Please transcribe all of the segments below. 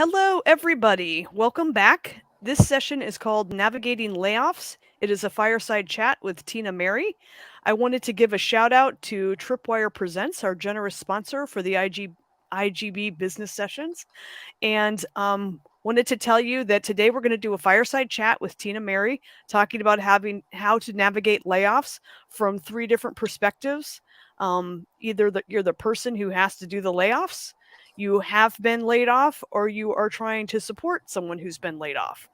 Hello, everybody. Welcome back. This session is called Navigating Layoffs. It is a fireside chat with Tina Mary. I wanted to give a shout out to Tripwire Presents, our generous sponsor for the IGB business sessions. And wanted to tell you that today we're going to do a fireside chat with Tina Mary, talking about having how to navigate layoffs from three different perspectives. Either you're the person who has to do the layoffs, you have been laid off, or you are trying to support someone who's been laid off.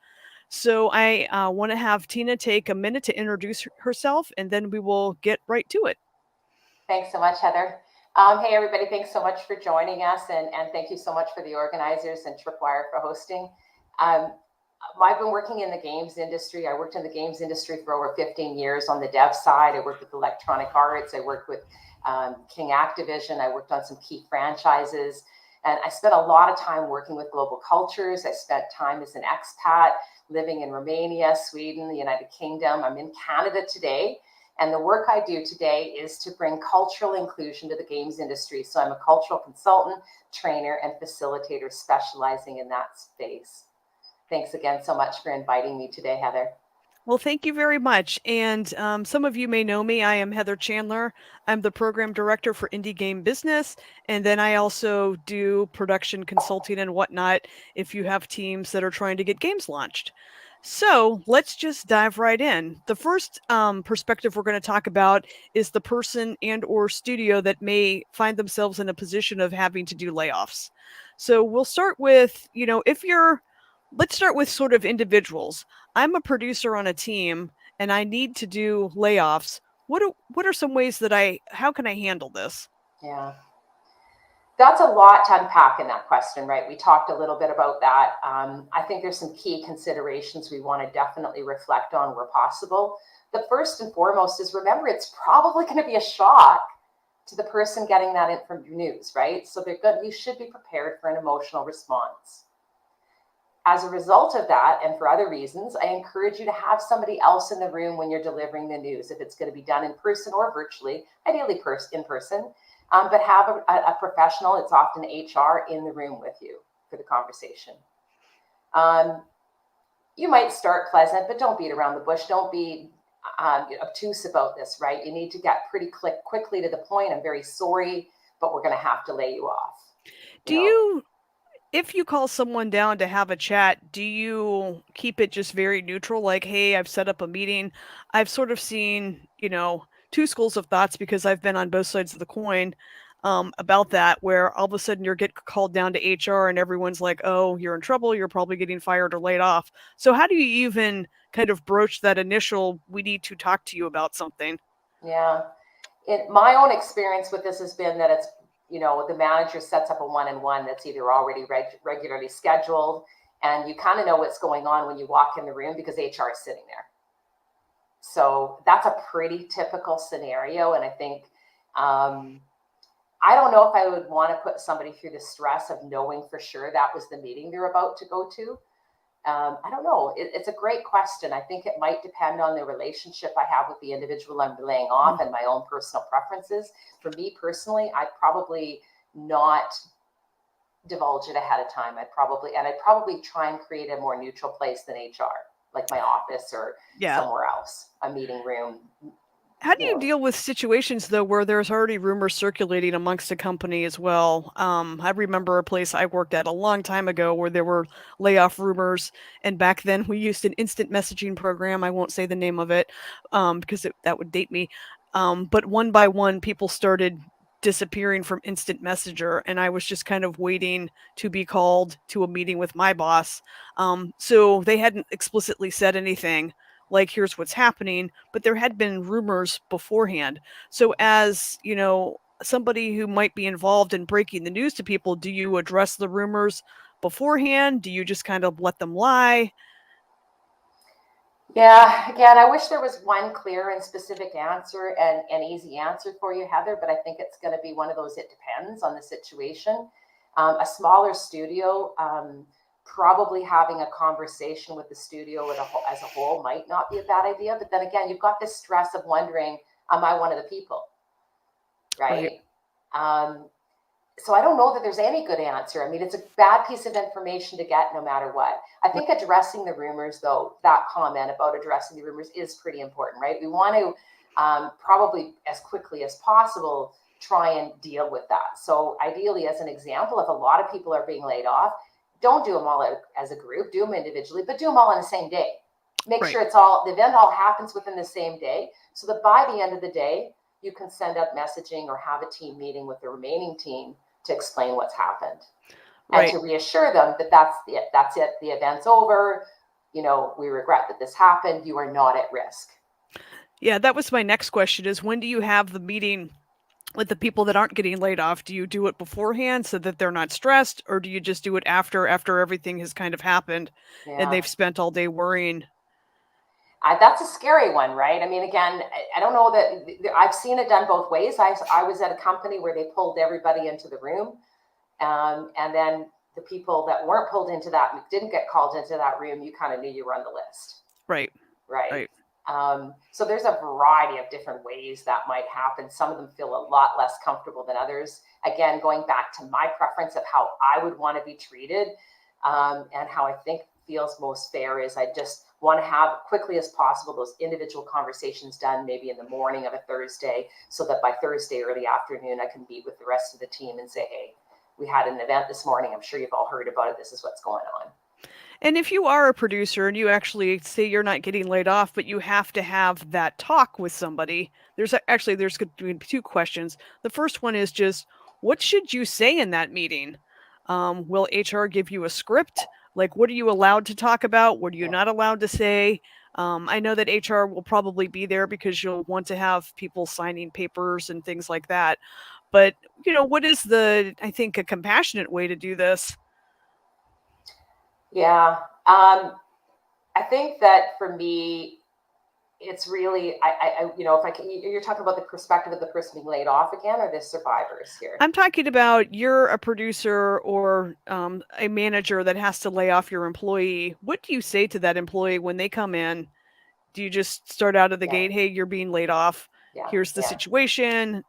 So I want to have Tina take a minute to introduce herself, and then we will get right to it. Thanks so much, Heather. Hey, everybody, thanks so much for joining us, and thank you so much for the organizers and Tripwire for hosting. Um, I've been working in the games industry. I worked in the games industry for over 15 years on the dev side. I worked with Electronic Arts. I worked with King Activision. I worked on some key franchises. And I spent a lot of time working with global cultures. I spent time as an expat living in Romania, Sweden, the United Kingdom. I'm in Canada today. And the work I do today is to bring cultural inclusion to the games industry. So I'm a cultural consultant, trainer, and facilitator specializing in that space. Thanks again so much for inviting me today, Heather. Well, thank you very much. And some of you may know me. I am Heather Chandler. I'm the program director for Indie Game Business. And then I also do production consulting and whatnot if you have teams that are trying to get games launched. So let's just dive right in. The first perspective we're going to talk about is the person and or studio that may find themselves in a position of having to do layoffs. So we'll start with, let's start with sort of individuals. I'm a producer on a team and I need to do layoffs. What are some ways that how can I handle this? Yeah. That's a lot to unpack in that question, right? We talked a little bit about that. I think there's some key considerations we want to definitely reflect on where possible. The first and foremost is remember, it's probably going to be a shock to the person getting that news, right? So you should be prepared for an emotional response. As a result of that, and for other reasons, I encourage you to have somebody else in the room when you're delivering the news, if it's going to be done in person or virtually, ideally in person. But have a professional, it's often HR, in the room with you for the conversation. You might start pleasant, but don't beat around the bush. Don't be obtuse about this, right? You need to get pretty quickly to the point. I'm very sorry, but we're going to have to lay you off. If you call someone down to have a chat, do you keep it just very neutral? Like, hey, I've set up a meeting. I've sort of seen, two schools of thoughts because I've been on both sides of the coin about that, where all of a sudden you get called down to HR and everyone's like, oh, you're in trouble. You're probably getting fired or laid off. So how do you even kind of broach that initial, we need to talk to you about something? Yeah. My own experience with this has been that it's, the manager sets up a one-on-one that's either already regularly scheduled, and you kind of know what's going on when you walk in the room because HR is sitting there. So that's a pretty typical scenario. And I think, I don't know if I would want to put somebody through the stress of knowing for sure that was the meeting they're about to go to. I don't know. It's a great question. I think it might depend on the relationship I have with the individual I'm laying off and my own personal preferences. For me personally, I'd probably not divulge it ahead of time. I'd probably try and create a more neutral place than HR, like my office or somewhere else, a meeting room. How do you deal with situations, though, where there's already rumors circulating amongst a company as well? I remember a place I worked at a long time ago where there were layoff rumors, and back then we used an instant messaging program. I won't say the name of it because that would date me. But one by one, people started disappearing from instant messenger, and I was just kind of waiting to be called to a meeting with my boss. So they hadn't explicitly said anything like, here's what's happening, but there had been rumors beforehand. So as, somebody who might be involved in breaking the news to people, do you address the rumors beforehand? Do you just kind of let them lie? Yeah, again, I wish there was one clear and specific answer and an easy answer for you, Heather, but I think it's going to be one of those, it depends on the situation. A smaller studio, probably having a conversation with the studio as a whole might not be a bad idea. But then again, you've got this stress of wondering, am I one of the people? Right. So I don't know that there's any good answer. I mean, it's a bad piece of information to get no matter what. I think addressing the rumors, though, that comment about addressing the rumors is pretty important, right? We want to probably as quickly as possible try and deal with that. So ideally, as an example, if a lot of people are being laid off, don't do them all as a group, do them individually, but do them all on the same day. Make Right. sure the event all happens within the same day, so that by the end of the day, you can send out messaging or have a team meeting with the remaining team to explain what's happened and Right. to reassure them that that's it, the event's over, we regret that this happened, you are not at risk. Yeah, that was my next question is when do you have the meeting with the people that aren't getting laid off? Do you do it beforehand so that they're not stressed, or do you just do it after everything has kind of happened and Yeah. they've spent all day worrying? That's a scary one, right? I mean, again, I don't know that I've seen it done both ways. I was at a company where they pulled everybody into the room, and then the people that weren't pulled into that, didn't get called into that room, you kind of knew you were on the list. Right. Right. Right. So there's a variety of different ways that might happen. Some of them feel a lot less comfortable than others. Again, going back to my preference of how I would want to be treated, and how I think feels most fair is I just want to have quickly as possible those individual conversations done, maybe in the morning of a Thursday, so that by Thursday early afternoon I can meet with the rest of the team and say, hey, we had an event this morning. I'm sure you've all heard about it. This is what's going on. And if you are a producer and you actually say you're not getting laid off, but you have to have that talk with somebody, there's going to be two questions. The first one is just, what should you say in that meeting? Will HR give you a script? Like, what are you allowed to talk about? What are you Yeah. not allowed to say? I know that HR will probably be there because you'll want to have people signing papers and things like that. But, what is I think, a compassionate way to do this? Yeah. I think that for me, it's really, if I can, you're talking about the perspective of the person being laid off again, or the survivors here? I'm talking about you're a producer or a manager that has to lay off your employee. What do you say to that employee when they come in? Do you just start out of the Yeah. gate, hey, you're being laid off? Yeah. Here's the Yeah. situation.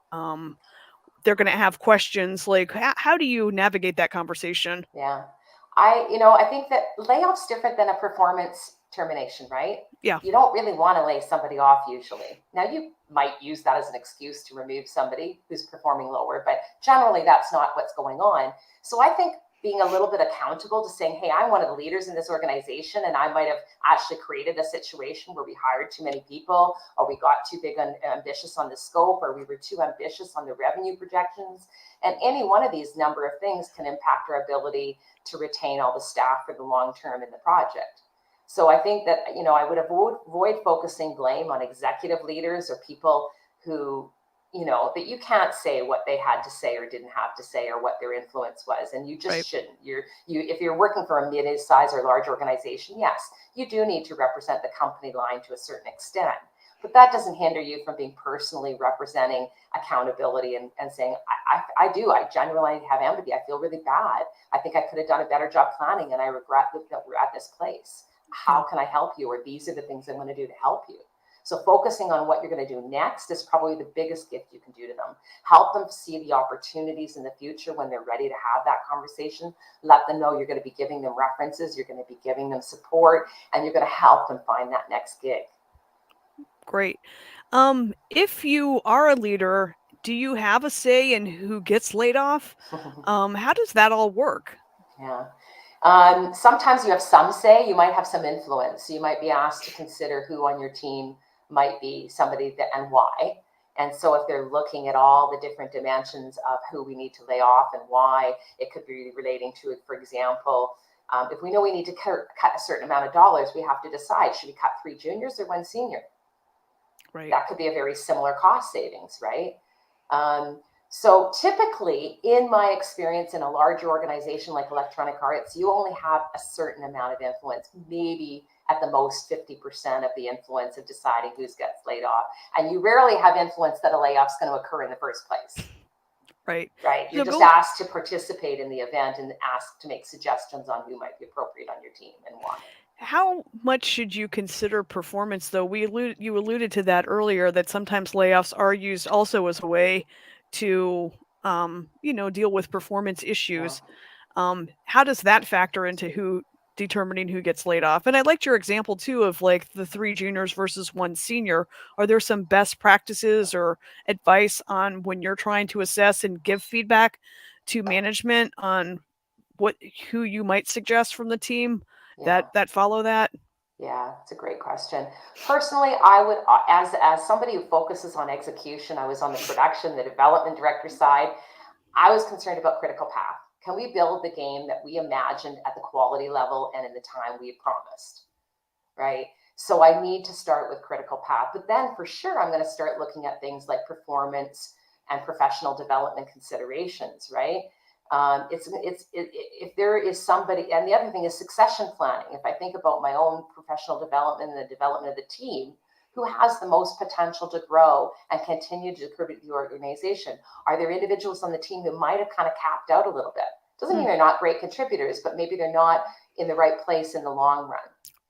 They're going to have questions like, how do you navigate that conversation? Yeah. I think that layoff's different than a performance termination, right? Yeah. You don't really want to lay somebody off usually. Now, you might use that as an excuse to remove somebody who's performing lower, but generally that's not what's going on. So I think being a little bit accountable to saying, hey, I'm one of the leaders in this organization, and I might have actually created a situation where we hired too many people, or we got too big and ambitious on the scope, or we were too ambitious on the revenue projections. And any one of these number of things can impact our ability to retain all the staff for the long term in the project. So I think that, I would avoid focusing blame on executive leaders or people who, that you can't say what they had to say or didn't have to say or what their influence was. And you just Right. shouldn't. If you're working for a mid-sized or large organization, yes, you do need to represent the company line to a certain extent. But that doesn't hinder you from being personally representing accountability and saying, I genuinely have empathy. I feel really bad. I think I could have done a better job planning, and I regret that we're at this place. How Yeah. can I help you? Or these are the things I'm going to do to help you. So focusing on what you're going to do next is probably the biggest gift you can do to them. Help them see the opportunities in the future when they're ready to have that conversation. Let them know you're going to be giving them references, you're going to be giving them support, and you're going to help them find that next gig. Great. If you are a leader, do you have a say in who gets laid off? How does that all work? Yeah. Sometimes you have some say, you might have some influence. You might be asked to consider who on your team might be somebody that, and why. And so if they're looking at all the different dimensions of who we need to lay off and why, it could be relating to it. For example, if we know we need to cut a certain amount of dollars, we have to decide, should we cut 3 juniors or 1 senior? Right. That could be a very similar cost savings, right? So typically, in my experience in a larger organization like Electronic Arts, you only have a certain amount of influence, maybe at the most 50% of the influence of deciding who gets laid off. And you rarely have influence that a layoff's going to occur in the first place. Right. Right. You're So just go. asked to participate in the event and asked to make suggestions on who might be appropriate on your team and why. How much should you consider performance, though? You alluded to that earlier, that sometimes layoffs are used also as a way to deal with performance Yeah. issues. How does that factor into who determining who gets laid off? And I liked your example too of like the three juniors versus one senior. Are there some best practices or advice on when you're trying to assess and give feedback to management on what who you might suggest from the team Yeah. that follow that? Yeah, it's a great question. Personally, I would, as somebody who focuses on execution, I was on the production, the development director side. I was concerned about critical path. Can we build the game that we imagined at the quality level and in the time we promised? Right. So I need to start with critical path, but then for sure I'm going to start looking at things like performance and professional development considerations. Right. If there is somebody, and the other thing is succession planning. If I think about my own professional development and the development of the team, who has the most potential to grow and continue to contribute to the organization? Are there individuals on the team who might have kind of capped out a little bit? Doesn't mean they're not great contributors, but maybe they're not in the right place in the long run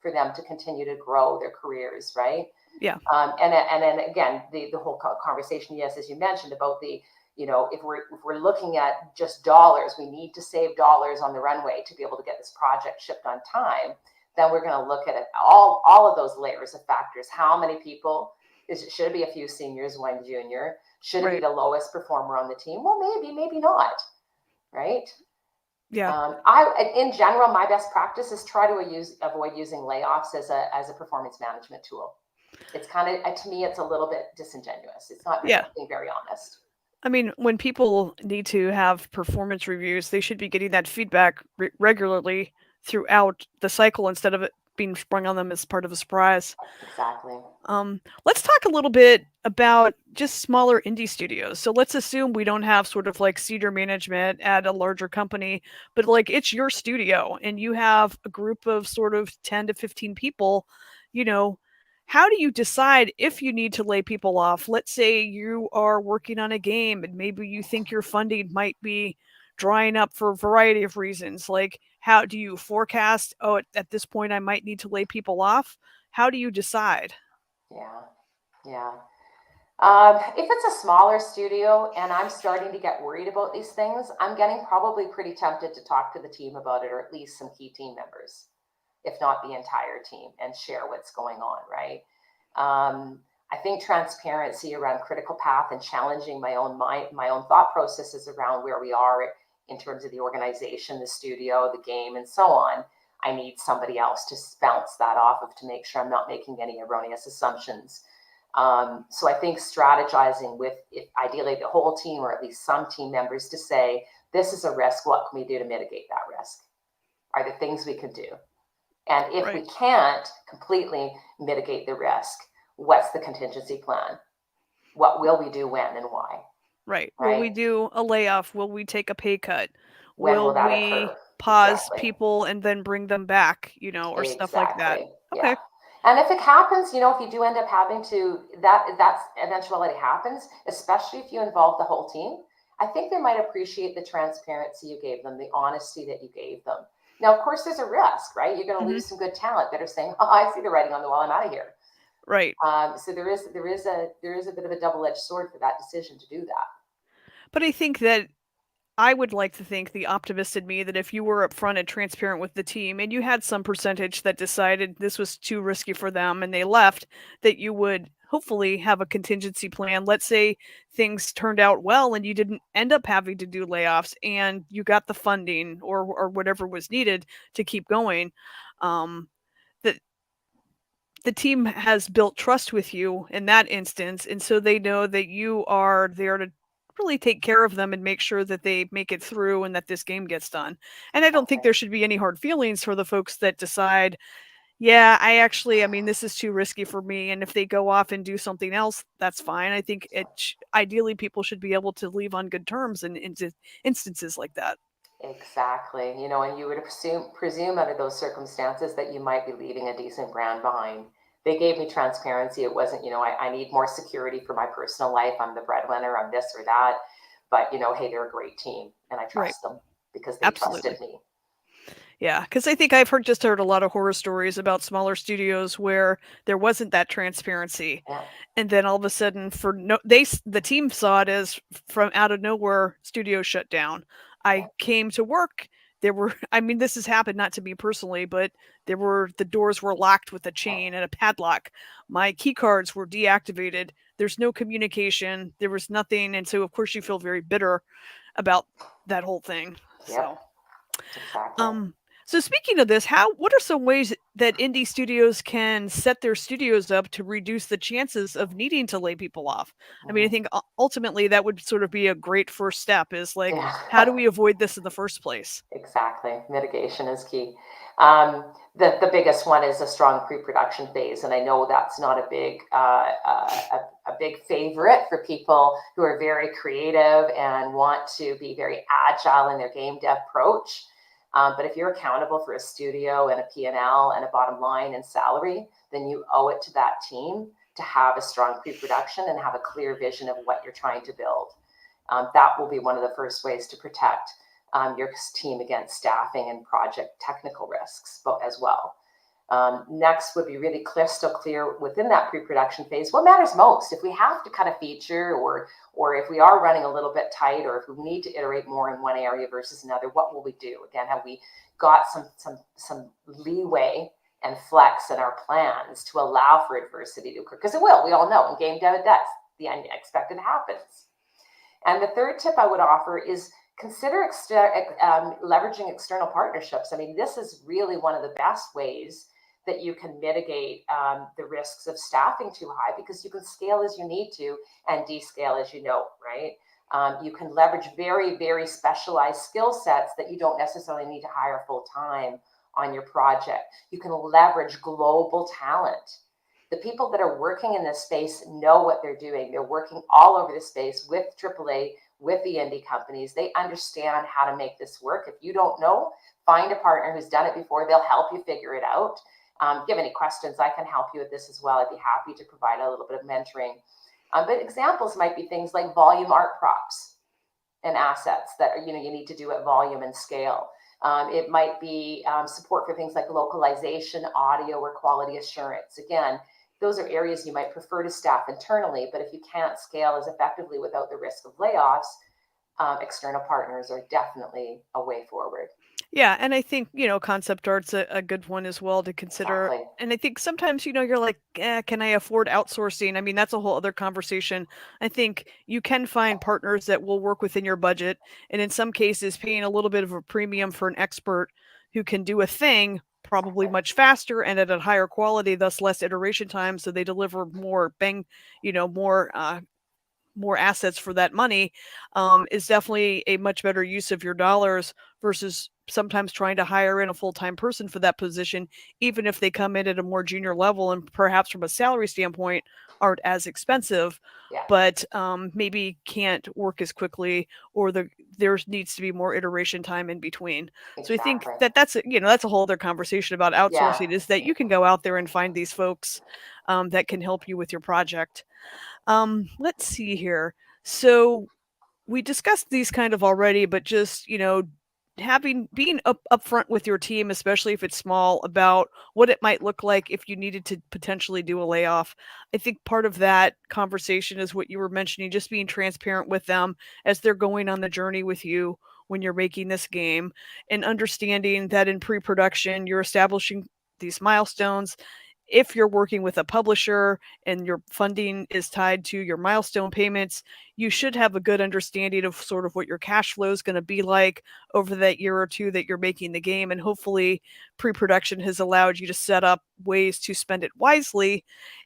for them to continue to grow their careers, right? Yeah. And then again, the whole conversation, yes, as you mentioned about the, if we're looking at just dollars, we need to save dollars on the runway to be able to get this project shipped on time. Then we're going to look at it, all of those layers of factors. How many people? Should it be a few seniors, one junior? Should it be the lowest performer on the team? Well, maybe not, right? Yeah. In general, my best practice is try to avoid using layoffs as a performance management tool. It's kind of, to me, it's a little bit disingenuous. It's not Yeah. being very honest. I mean, when people need to have performance reviews, they should be getting that feedback regularly throughout the cycle instead of it being sprung on them as part of a surprise. Exactly. Let's talk a little bit about just smaller indie studios. So let's assume we don't have sort of like senior management at a larger company, but like it's your studio and you have a group of sort of 10 to 15 people, you know, how do you decide if you need to lay people off? Let's say you are working on a game and maybe you think your funding might be drying up for a variety of reasons. Like, how do you forecast, oh, at this point, I might need to lay people off? How do you decide? Yeah. Yeah. If it's a smaller studio and I'm starting to get worried about these things, I'm getting probably pretty tempted to talk to the team about it, or at least some key team members, if not the entire team, and share what's going on, right? I think transparency around critical path and challenging my own mind, my own thought processes around where we are in terms of the organization, the studio, the game, and so on. I need somebody else to bounce that off of to make sure I'm not making any erroneous assumptions. So I think strategizing with ideally the whole team or at least some team members to say, this is a risk. What can we do to mitigate that risk? Are there things we could do? And if we can't completely mitigate the risk, what's the contingency plan? What will we do when and why? Right. Will we do a layoff? Will we take a pay cut? When Will will that we occur? pause people and then bring them back, or stuff like that? Exactly. Yeah. Okay. And if it happens, if you do end up having to, that's eventuality happens, especially if you involve the whole team, I think they might appreciate the transparency you gave them, the honesty that you gave them. Now, of course, there's a risk, right? You're going to lose some good talent that are saying, "Oh, I see the writing on the wall. I'm out of here." Right. So there is a bit of a double-edged sword for that decision to do that. But I think that I would like to think the optimist in me that if you were upfront and transparent with the team and you had some percentage that decided this was too risky for them and they left, that you would hopefully have a contingency plan. Let's say things turned out well and you didn't end up having to do layoffs and you got the funding or whatever was needed to keep going. That the team has built trust with you in that instance, and so they know that you are there to really take care of them and make sure that they make it through and that this game gets done. And I don't think there should be any hard feelings for the folks that decide, yeah, I mean, this is too risky for me. And if they go off and do something else, that's fine. I think ideally people should be able to leave on good terms in instances like that. Exactly. And you would presume under those circumstances that you might be leaving a decent brand behind. They gave me transparency. It wasn't, I need more security for my personal life. I'm the breadwinner. I'm this or that. But, hey, they're a great team and I trust them because they trusted me. Yeah, because I think I've heard a lot of horror stories about smaller studios where there wasn't that transparency, Yeah, and then all of a sudden, the team saw it as from out of nowhere, studio shut down. yeah, I came to work. There were, I mean, this has happened not to me personally, but the doors were locked with a yeah, chain and a padlock. My key cards were deactivated. There's no communication. There was nothing, and so of course you feel very bitter about that whole thing. yep, So. exactly. Um, so speaking of this, what are some ways that indie studios can set their studios up to reduce the chances of needing to lay people off? I mean, I Mhm. think ultimately that would sort of be a great first step is like, Yeah. how do we avoid this in the first place? Exactly. Mitigation is key. Um, the biggest one is a strong pre-production phase, and I know that's not a big favorite for people who are very creative and want to be very agile in their game dev approach. But if you're accountable for a studio and a P&L and a bottom line and salary, then you owe it to that team to have a strong pre-production and have a clear vision of what you're trying to build. That will be one of the first ways to protect your team against staffing and project technical risks as well. Next would be really crystal clear within that pre-production phase what matters most. If we have to cut a feature, or if we are running a little bit tight, or if we need to iterate more in one area versus another, what will we do? Again, have we got some leeway and flex in our plans to allow for adversity to occur? Because it will. We all know in game dev it does. The unexpected happens. And the third tip I would offer is consider leveraging external partnerships. I mean, this is really one of the best ways that you can mitigate the risks of staffing too high, because you can scale as you need to and descale as you know, right? You can leverage very, very specialized skill sets that you don't necessarily need to hire full time on your project. You can leverage global talent. The people that are working in this space know what they're doing. They're working all over the space with AAA, with the indie companies. They understand how to make this work. If you don't know, find a partner who's done it before. They'll help you figure it out. If you have any questions, I can help you with this as well. I'd be happy to provide a little bit of mentoring. But examples might be things like volume art props and assets that you need to do at volume and scale. It might be support for things like localization, audio, or quality assurance. Again, those are areas you might prefer to staff internally, but if you can't scale as effectively without the risk of layoffs, external partners are definitely a way forward. Yeah, and I think, concept art's a good one as well to consider. Exactly. And I think sometimes, you're like, can I afford outsourcing? I mean, that's a whole other conversation. I think you can find partners that will work within your budget. And in some cases, paying a little bit of a premium for an expert who can do a thing probably Exactly. much faster and at a higher quality, thus less iteration time. So they deliver more assets for that money, is definitely a much better use of your dollars versus sometimes trying to hire in a full-time person for that position, even if they come in at a more junior level and perhaps from a salary standpoint aren't as expensive, Yeah, but maybe can't work as quickly, or there needs to be more iteration time in between. So I think exactly. that's a whole other conversation about Yeah. outsourcing, is that you can go out there and find these folks that can help you with your project. Let's see here. So we discussed these kind of already, but just, being upfront with your team, especially if it's small, about what it might look like if you needed to potentially do a layoff. I think part of that conversation is what you were mentioning, just being transparent with them as they're going on the journey with you when you're making this game, and understanding that in pre-production you're establishing these milestones. If you're working with a publisher and your funding is tied to your milestone payments, you should have a good understanding of sort of what your cash flow is going to be like over that year or two that you're making the game. And hopefully, pre production has allowed you to set up ways to spend it wisely,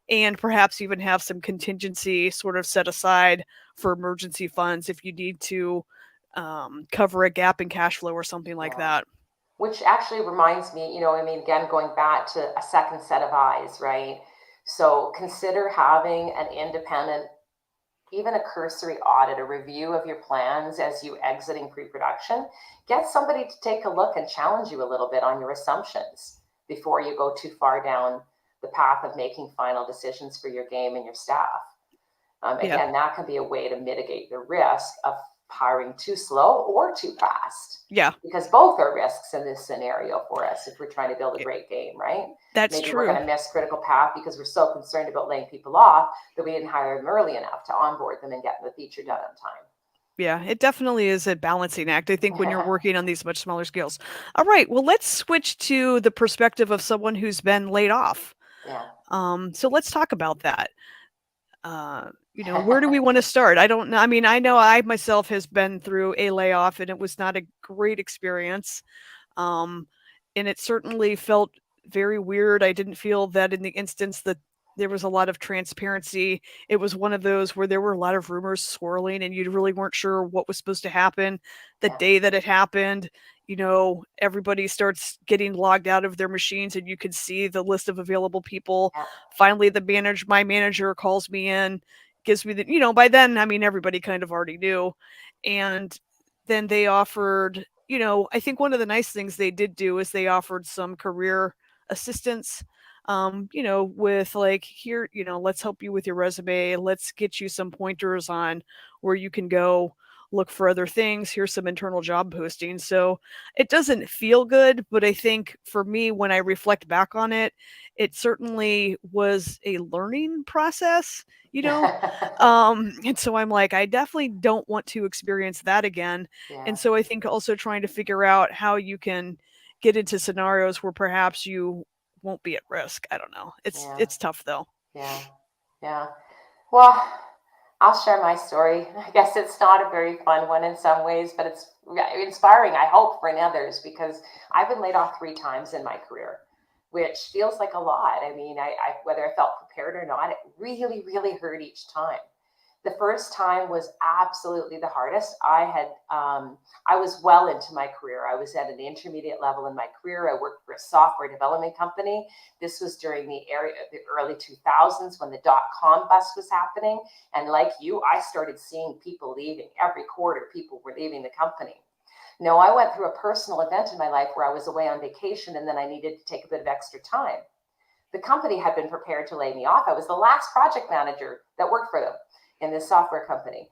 and perhaps even have some contingency sort of set aside for emergency funds if you need to cover a gap in cash flow or something like Yeah. that. Which actually reminds me, I mean, again, going back to a second set of eyes, right? So consider having an independent, even a cursory audit, a review of your plans as you exiting pre-production. Get somebody to take a look and challenge you a little bit on your assumptions before you go too far down the path of making final decisions for your game and your staff. Yeah. Again, that can be a way to mitigate the risk of hiring too slow or too fast. Yeah, Because both are risks in this scenario for us if we're trying to build a it, great game, right? that's Maybe we're going true. to miss critical path because we're so concerned about laying people off that we didn't hire them early enough to onboard them and get the feature done on time. Yeah, it definitely is a balancing act, I think, when you're Yeah, working on these much smaller scales. All right, well, let's switch to the perspective of someone who's been laid off. yeah. So let's talk about that. Where do we want to start? I don't know. I mean, I know I myself has been through a layoff and it was not a great experience. Um, and it certainly felt very weird. I didn't feel that in the instance that there was a lot of transparency. It was one of those where there were a lot of rumors swirling and you really weren't sure what was supposed to happen the Yeah, day that it happened. Everybody starts getting logged out of their machines and you can see the list of available people. yeah, Finally, my manager calls me in, gives me by then, I mean, everybody kind of already knew. And then they offered, I think one of the nice things they did do is they offered some career assistance, with like, here, let's help you with your resume. Let's get you some pointers on where you can go look for other things. Here's some internal job postings. So it doesn't feel good, but I think for me, when I reflect back on it, it certainly was a learning process, you know? And so I'm like, I definitely don't want to experience that again. yeah, And so I think also trying to figure out how you can get into scenarios where perhaps you won't be at risk. I don't know. It's yeah, it's tough though. yeah, yeah. Well, I'll share my story. I guess it's not a very fun one in some ways, but it's inspiring, I hope, for others because I've been laid off 3 times in my career, which feels like a lot. I mean, whether I felt prepared or not, it really, really hurt each time. The first time was absolutely the hardest. I was well into my career. I was at an intermediate level in my career. I worked for a software development company. This was during the early 2000s when the dot-com bust was happening. And like you, I started seeing people leaving. Every quarter, people were leaving the company. No, I went through a personal event in my life where I was away on vacation and then I needed to take a bit of extra time. The company had been prepared to lay me off. I was the last project manager that worked for them in this software company.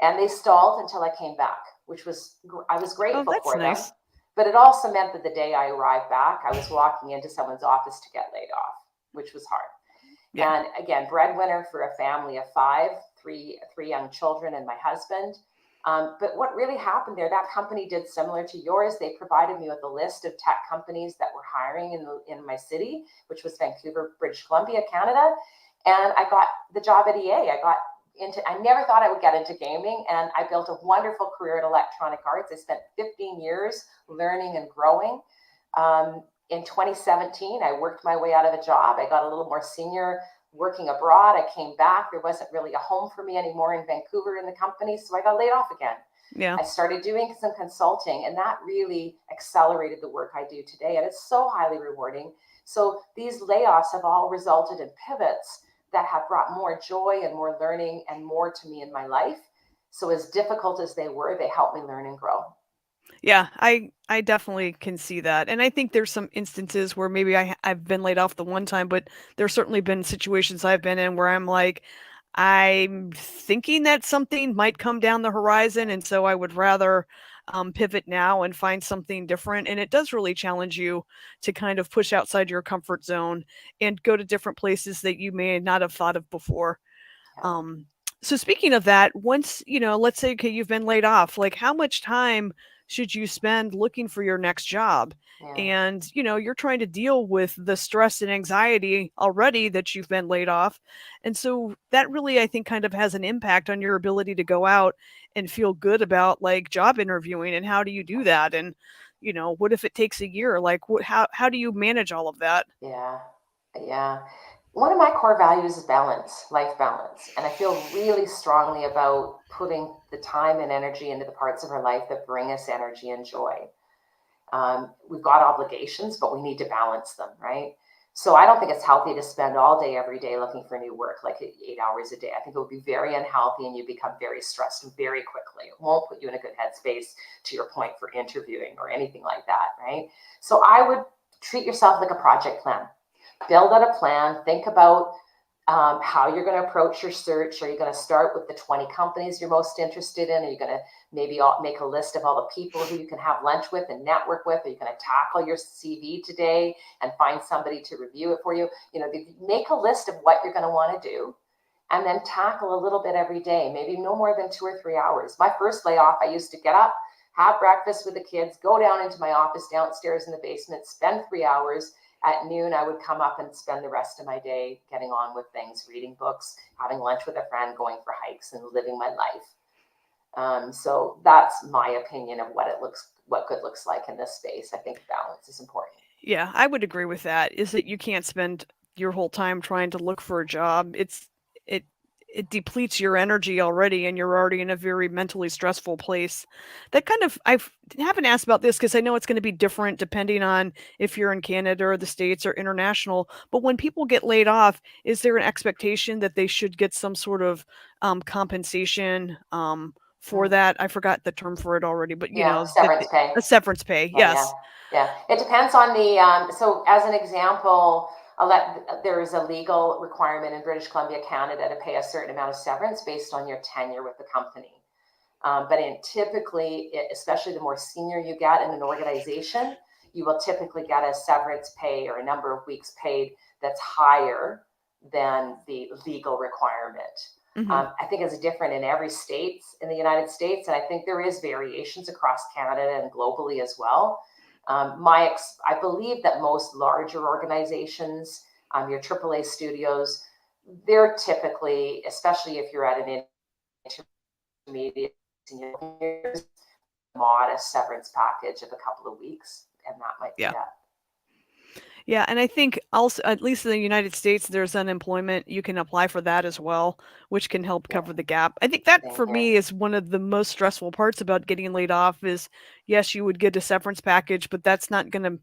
And they stalled until I came back, I was Oh, grateful that's for them. nice. But it also meant that the day I arrived back, I was walking into someone's office to get laid off, which was hard. Yeah. And again, breadwinner for a family of five, three young children and my husband. But what really happened there, that company did similar to yours. They provided me with a list of tech companies that were hiring in my city, which was Vancouver, British Columbia, Canada. And I got the job at EA. I never thought I would get into gaming, and I built a wonderful career in electronic arts. I spent 15 years learning and growing. In 2017, I worked my way out of a job. I got a little more senior working abroad. I came back. There wasn't really a home for me anymore in Vancouver in the company, so I got laid off again. Yeah. I started doing some consulting, and that really accelerated the work I do today, and it's so highly rewarding. So these layoffs have all resulted in pivots that have brought more joy and more learning and more to me in my life. So as difficult as they were, they helped me learn and grow. Yeah, I definitely can see that. And I think there's some instances where maybe I've been laid off the one time, but there's certainly been situations I've been in where I'm like, I'm thinking that something might come down the horizon, and so I would rather pivot now and find something different. And it does really challenge you to kind of push outside your comfort zone and go to different places that you may not have thought of before. Yeah, Um, so speaking of that, once, let's say, okay, you've been laid off, like how much time should you spend looking for your next job? yeah, And, you're trying to deal with the stress and anxiety already that you've been laid off. And so that really, I think, kind of has an impact on your ability to go out and feel good about like job interviewing. And how do you do that? And, what if it takes a year? Like, how do you manage all of that? yeah, yeah. One of my core values is balance, life balance. And I feel really strongly about putting the time and energy into the parts of our life that bring us energy and joy. We've got obligations, but we need to balance them, right? So I don't think it's healthy to spend all day, every day looking for new work, like 8 hours a day. I think it would be very unhealthy and you become very stressed very quickly. It won't put you in a good headspace, to your point, for interviewing or anything like that, right? So I would treat yourself like a project plan. Build out a plan, think about how you're going to approach your search. Are you going to start with the 20 companies you're most interested in? Are you going to maybe make a list of all the people who you can have lunch with and network with? Are you going to tackle your CV today and find somebody to review it for you? Make a list of what you're going to want to do, and then tackle a little bit every day, maybe no more than 2 or 3 hours. My first layoff, I used to get up, have breakfast with the kids, go down into my office downstairs in the basement, spend 3 hours. At noon, I would come up and spend the rest of my day getting on with things, reading books, having lunch with a friend, going for hikes, and living my life. So that's my opinion of what good looks like in this space. I think balance is important. Yeah, I would agree with that. Is that you can't spend your whole time trying to look for a job. It it depletes your energy already, and you're already in a very mentally stressful place. That kind of haven't asked about this because I know it's going to be different depending on if you're in Canada or the States or international. But when people get laid off, is there an expectation that they should get some sort of compensation for that? I forgot the term for it already, but Yeah, severance pay. a severance pay. Oh, yeah. Yes. Yeah. It depends on so as an example, there is a legal requirement in British Columbia, Canada, to pay a certain amount of severance based on your tenure with the company. But typically, especially the more senior you get in an organization, you will typically get a severance pay or a number of weeks paid that's higher than the legal requirement. I think it's different in every state in the United States, and I think there is variations across Canada and globally as well. I believe that most larger organizations, your AAA studios, they're typically, especially if you're at an intermediate senior years, modest severance package of a couple of weeks, and that might be that. Yeah, and I think also, at least in the United States, there's unemployment. You can apply for that as well, which can help cover the gap. I think that for me is one of the most stressful parts about getting laid off is, yes, you would get a severance package, but that's not going to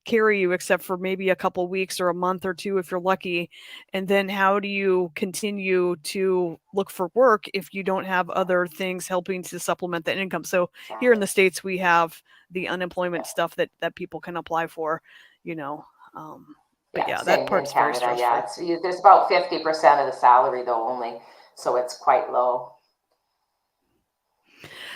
carry you except for maybe a couple weeks or a month or two if you're lucky. And then how do you continue to look for work if you don't have other things helping to supplement that income? So here in the States, we have the unemployment stuff that people can apply for, but that part's very stressful. Yeah, there's about 50% of the salary though only, so it's quite low.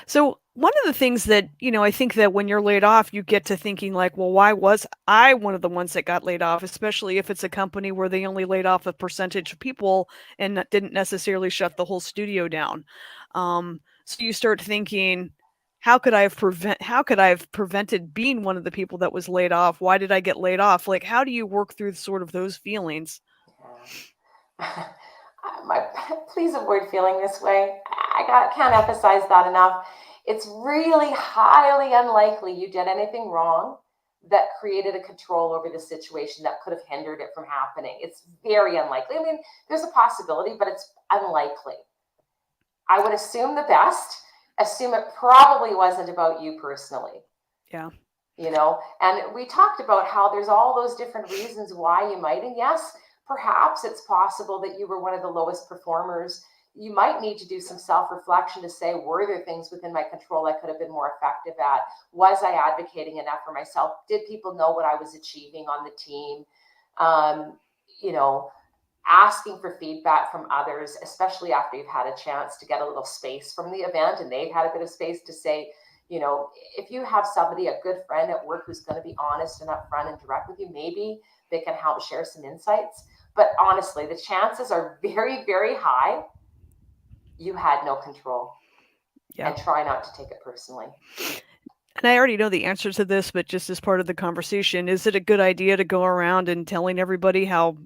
So one of the things that, I think that when you're laid off, you get to thinking like, well, why was I one of the ones that got laid off, especially if it's a company where they only laid off a percentage of people and didn't necessarily shut the whole studio down. So you start thinking, how could I have prevented being one of the people that was laid off? Why did I get laid off? Like, how do you work through sort of those feelings? Yeah. Please avoid feeling this way. Can't emphasize that enough. It's really highly unlikely you did anything wrong that created a control over the situation that could have hindered it from happening. It's very unlikely. I mean, there's a possibility, but it's unlikely. I would assume the best, assume it probably wasn't about you personally. Yeah. And we talked about how there's all those different reasons why you might, and yes, perhaps it's possible that you were one of the lowest performers. You might need to do some self-reflection to say, were there things within my control I could have been more effective at? Was I advocating enough for myself? Did people know what I was achieving on the team? Asking for feedback from others, especially after you've had a chance to get a little space from the event and they've had a bit of space to say, if you have somebody, a good friend at work who's going to be honest and upfront and direct with you, maybe they can help share some insights. But honestly, the chances are very, very high you had no control. Yeah. And try not to take it personally. And I already know the answer to this, but just as part of the conversation, is it a good idea to go around and telling everybody how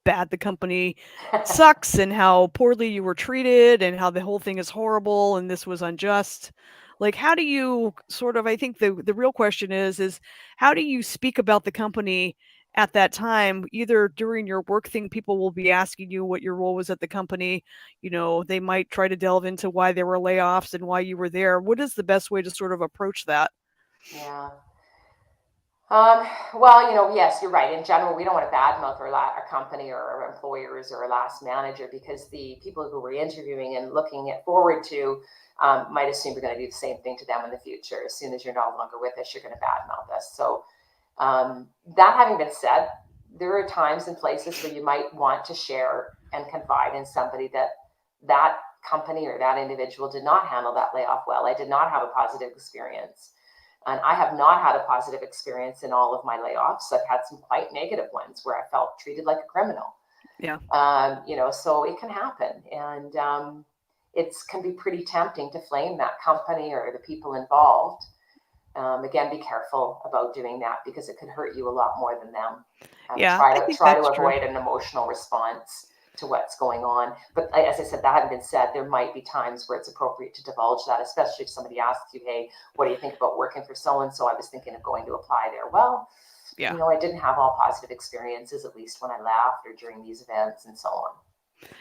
bad the company sucks and how poorly you were treated and how the whole thing is horrible and this was unjust? Like, how do you sort of, I think the real question is how do you speak about the company at that time? Either during your work thing, people will be asking you what your role was at the company. They might try to delve into why there were layoffs and why you were there. What is the best way to sort of approach that? Yeah. Well, yes, you're right. In general, we don't want to badmouth our company or our employers or our last manager, because the people who we're interviewing and looking forward to might assume we're going to do the same thing to them in the future. As soon as you're no longer with us, you're going to badmouth us. So that having been said, there are times and places where you might want to share and confide in somebody that company or that individual did not handle that layoff well. I did not have a positive experience. And I have not had a positive experience in all of my layoffs. I've had some quite negative ones where I felt treated like a criminal. Yeah. So it can happen. And it can be pretty tempting to flame that company or the people involved. Again, be careful about doing that because it could hurt you a lot more than them. Yeah, I think Try to that's true. avoid an emotional response to what's going on. But as I said, that having been said, there might be times where it's appropriate to divulge that, especially if somebody asks you, hey, what do you think about working for so-and-so? I was thinking of going to apply there. Well, Yeah. I didn't have all positive experiences, at least when I left or during these events and so on.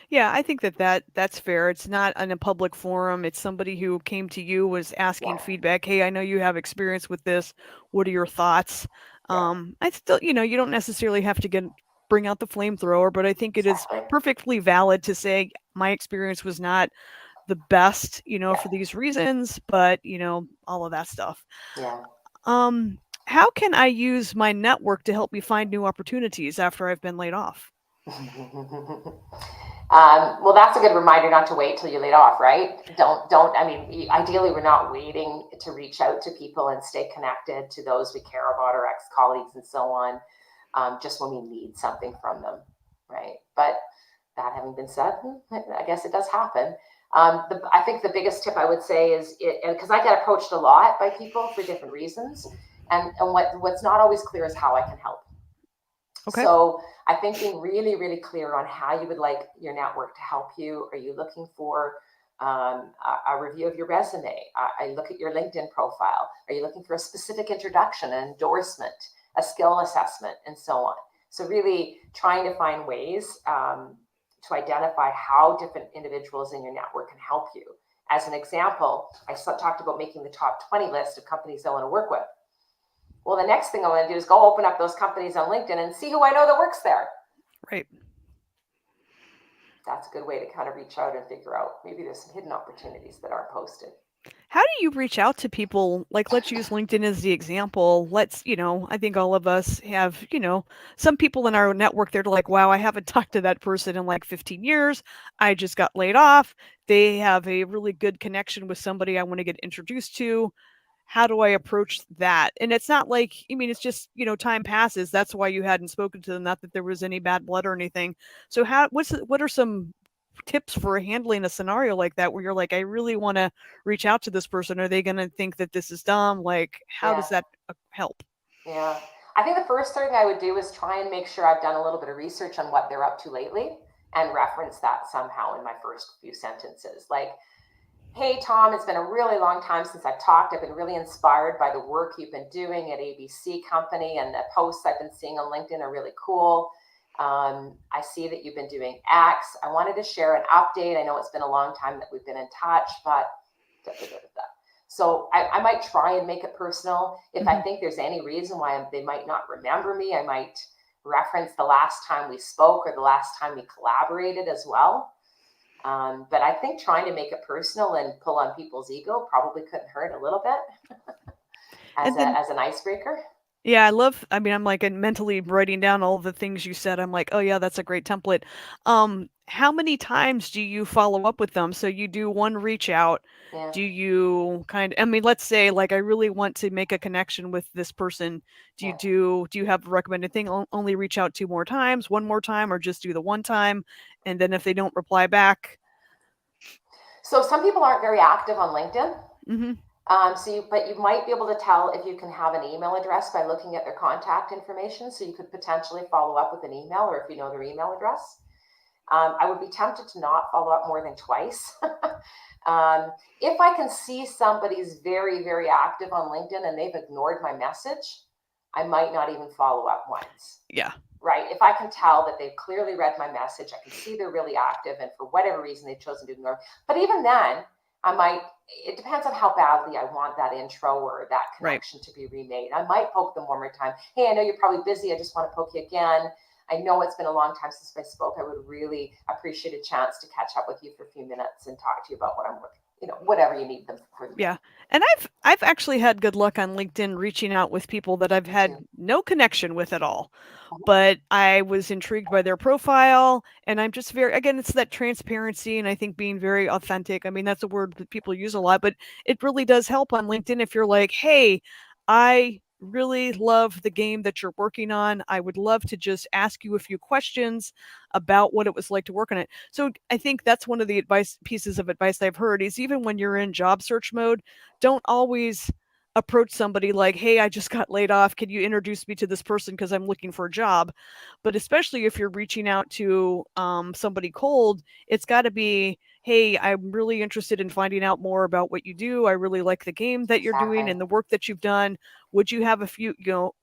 Yeah, I think that's fair. It's not in a public forum. It's somebody who came to you, was asking Yeah, feedback. Hey, I know you have experience with this. What are your thoughts? yeah, I still, you don't necessarily have to bring out the flamethrower, but I think it is exactly. perfectly valid to say my experience was not the best, Yeah, for these reasons, but all of that stuff. yeah. Um, how can I use my network to help me find new opportunities after I've been laid off? Well, that's a good reminder not to wait till you're laid off, right? I mean, ideally, we're not waiting to reach out to people and stay connected to those we care about, our ex-colleagues and so on, just when we need something from them, right? But that having been said, I guess it does happen. I think the biggest tip I would say is, because I get approached a lot by people for different reasons, and what's not always clear is how I can help. Okay. So I think being really, really clear on how you would like your network to help you. Are you looking for a review of your resume? I look at your LinkedIn profile. Are you looking for a specific introduction, an endorsement, a skill assessment, and so on? So really trying to find ways to identify how different individuals in your network can help you. As an example, I talked about making the top 20 list of companies I want to work with. Well, the next thing I want to do is go open up those companies on LinkedIn and see who I know that works there. Right. That's a good way to kind of reach out and figure out maybe there's some hidden opportunities that aren't posted. How do you reach out to people? Like, let's use LinkedIn as the example. I think all of us have, some people in our network, they're like, wow, I haven't talked to that person in like 15 years. I just got laid off. They have a really good connection with somebody I want to get introduced to. How do I approach that? And it's not like, it's just, time passes. That's why you hadn't spoken to them, not that there was any bad blood or anything. So what are some tips for handling a scenario like that where you're like, I really want to reach out to this person? Are they going to think that this is dumb? Like, how Yeah. does that help? Yeah. I think the first thing I would do is try and make sure I've done a little bit of research on what they're up to lately and reference that somehow in my first few sentences. Like, hey, Tom, it's been a really long time since I've talked. I've been really inspired by the work you've been doing at ABC Company, and the posts I've been seeing on LinkedIn are really cool. I see that you've been doing X. I wanted to share an update. I know it's been a long time that we've been in touch, but da, da, da, da. So I might try and make it personal. If I think there's any reason why they might not remember me, I might reference the last time we spoke or the last time we collaborated as well. But I think trying to make it personal and pull on people's ego probably couldn't hurt a little bit And then, as an icebreaker. yeah, I'm like mentally writing down all the things you said. I'm like, oh yeah, that's a great template. How many times do you follow up with them? So you do one reach out. Yeah, Do you let's say like I really want to make a connection with this person. yeah. Do you have a recommended thing? Only reach out two more times, one more time, or just do the one time? And then if they don't reply back. So some people aren't very active on LinkedIn. Mm-hmm. But you might be able to tell if you can have an email address by looking at their contact information. So you could potentially follow up with an email, or if you know their email address. I would be tempted to not follow up more than twice. If I can see somebody's very, very active on LinkedIn and they've ignored my message, I might not even follow up once. Yeah. Right. If I can tell that they've clearly read my message, I can see they're really active, and for whatever reason they've chosen to ignore. But even then, it depends on how badly I want that intro or that connection to be remade. I might poke them one more time. Hey, I know you're probably busy. I just want to poke you again. I know it's been a long time since I spoke. I would really appreciate a chance to catch up with you for a few minutes and talk to you about what I'm whatever you need them for. Yeah. And I've actually had good luck on LinkedIn reaching out with people that I've Me had too. no connection with at all. Mhm. But I was intrigued by their profile, and I'm just very, again, it's that transparency, and I think being very authentic. I mean, that's a word that people use a lot, but it really does help on LinkedIn if you're like, "Hey, I really love the game that you're working on. I would love to just ask you a few questions about what it was like to work on it." So I think that's one of the advice pieces of advice I've heard is even when you're in job search mode, don't always approach somebody like, "Hey, I just got laid off. Can you introduce me to this person because I'm looking for a job?" But especially if you're reaching out to somebody cold, it's got to be, "Hey, I'm really interested in finding out more about what you do. I really like the game that you're doing Exactly. and the work that you've done. Would you have a few,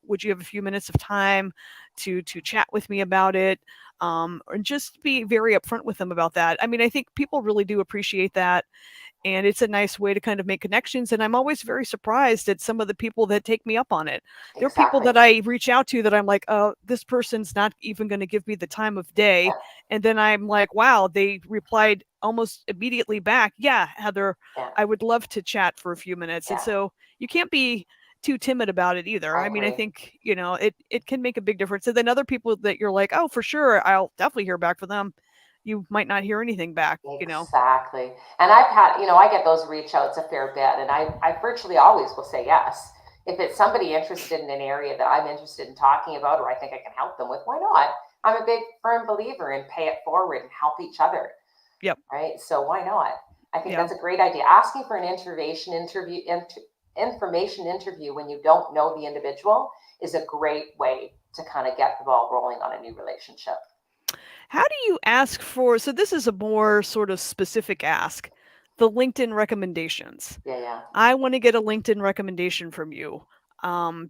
would you have a few minutes of time to chat with me about it?" And just be very upfront with them about that. I mean, I think people really do appreciate that, and it's a nice way to kind of make connections, and I'm always very surprised at some of the people that take me up on it. There are people Exactly. that I reach out to that I'm like, "Oh, this person's not even gonna give me the time of day," Yeah. and then I'm like, "Wow," they replied almost immediately back, "Yeah, Heather, Yeah. I would love to chat for a few minutes," and Yeah. so you can't be too timid about it either. I I mean, I agree. think, it can make a big difference, and then other people that you're like, "Oh, for sure, I'll definitely hear back from them," you might not hear anything back. Exactly. And I've had, I get those reach outs a fair bit, and I virtually always will say yes. If it's somebody interested in an area that I'm interested in talking about, or I think I can help them with, why not? I'm a big firm believer in pay it forward and help each other, Yep. right? So why not? I think Yeah. that's a great idea. Asking for an information interview when you don't know the individual is a great way to kind of get the ball rolling on a new relationship. How do you ask for, so this is a more sort of specific ask, the LinkedIn recommendations. Yeah, yeah. I want to get a LinkedIn recommendation from you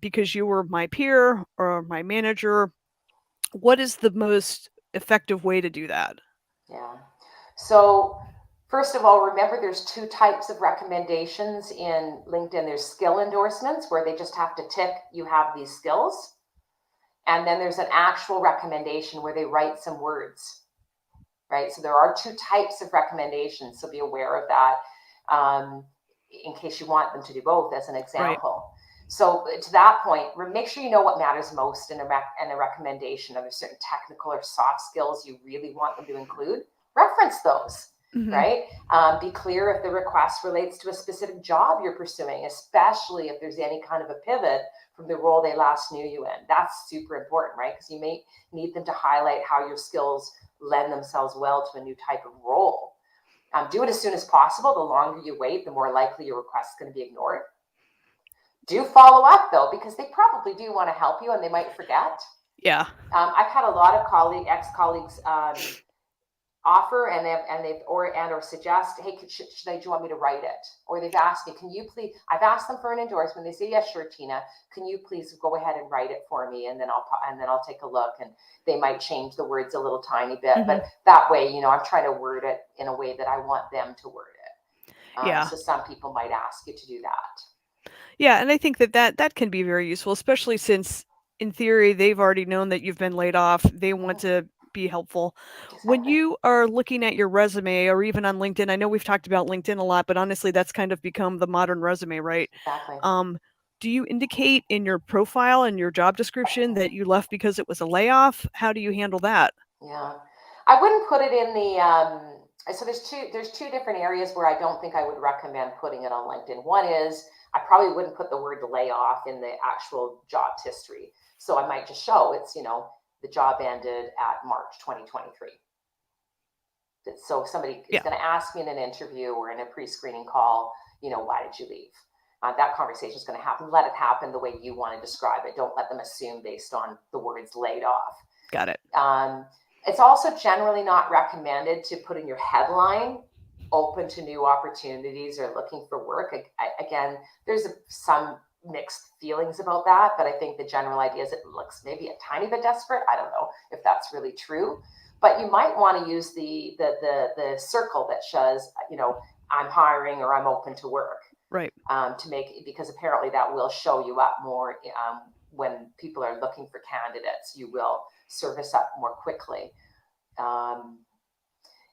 because you were my peer or my manager. What is the most effective way to do that? Yeah. So, first of all, remember there's two types of recommendations in LinkedIn. There's skill endorsements where they just have to tick, you have these skills. And then there's an actual recommendation where they write some words, right? So there are two types of recommendations. So be aware of that in case you want them to do both as an Right. example. So to that point, make sure you know what matters most in a recommendation. Are there certain technical or soft skills you really want them to include? Reference those, Hmm. right? Be clear if the request relates to a specific job you're pursuing, especially if there's any kind of a pivot from the role they last knew you in. That's super important, right? Because you may need them to highlight how your skills lend themselves well to a new type of role. Do it as soon as possible. The longer you wait, the more likely your request is going to be ignored. Do follow up though, because they probably do want to help you and they might forget. Yeah. I've had a lot of ex-colleagues offer or suggest, hey, do you want me to write it? Or they've asked me, can you please? I've asked them for an endorsement. They say, yes, sure, Tina. Can you please go ahead and write it for me, and then I'll take a look, and they might change the words a little tiny bit, Hmm. but that way, I'm trying to word it in a way that I want them to word it. Yeah. So some people might ask you to do that. Yeah, and I think that can be very useful, especially since in theory they've already known that you've been laid off. They want Mhm. to be helpful. When Exactly. you are looking at your resume or even on LinkedIn, I know we've talked about LinkedIn a lot, but honestly that's kind of become the modern resume, right? Exactly. Um, do you indicate in your profile and your job description that you left because it was a layoff? How do you handle that? Yeah, I wouldn't put it in the. So there's two different areas where I don't think I would recommend putting it on LinkedIn. One is I probably wouldn't put the word layoff in the actual jobs history. So I might just show it's the job ended at March 2023. So somebody is Yeah, going to ask me in an interview or in a pre-screening call, why did you leave? That conversation is going to happen. Let it happen the way you want to describe it. Don't let them assume based on the words laid off. got it. Um, it's also generally not recommended to put in your headline open to new opportunities or looking for work. Again, there's some mixed feelings about that, but I think the general idea is it looks maybe a tiny bit desperate. I don't know if that's really true, but you might want to use the circle that says, I'm hiring or I'm open to work, Right. to make, because apparently that will show you up more when people are looking for candidates. You will service up more quickly. Um,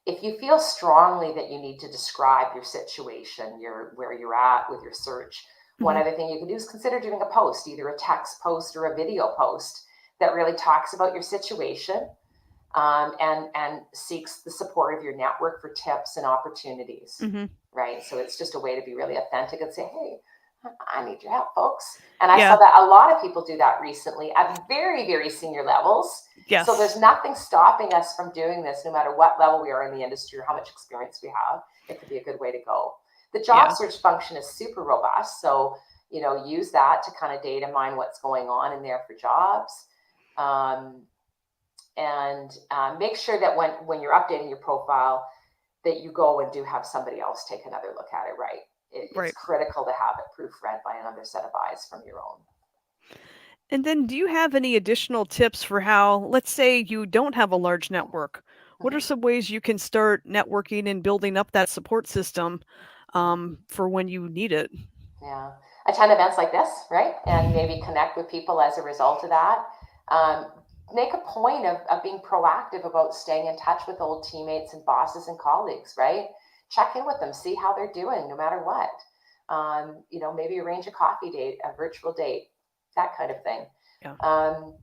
If you feel strongly that you need to describe your situation, where you're at with your search, one Mhm. other thing you can do is consider doing a post, either a text post or a video post that really talks about your situation, and seeks the support of your network for tips and opportunities, Mhm. right? So it's just a way to be really authentic and say, hey, I need your help, folks. And I saw Yeah. that a lot of people do that recently at very, very senior levels. So there's Yes. nothing stopping us from doing this, no matter what level we are in the industry or how much experience we have. It could be a good way to go. The job Yeah. search function is super robust. So, use that to kind of data mine what's going on in there for jobs. Um, and make sure that when you're updating your profile, that you go and do have somebody else take another look at it, right? It's Right. critical to have it proofread by another set of eyes from your own. And then do you have any additional tips for how, let's say you don't have a large network? What are Mhm, some ways you can start networking and building up that support system mhm. for when you need it? Yeah. Attend events like this, right? And maybe connect with people as a result of that. Um, Make a point of being proactive about staying in touch with old teammates and bosses and colleagues, right? Check in with them, see how they're doing no matter what. Maybe arrange a coffee date, a virtual date, that kind of thing. Yeah. Um,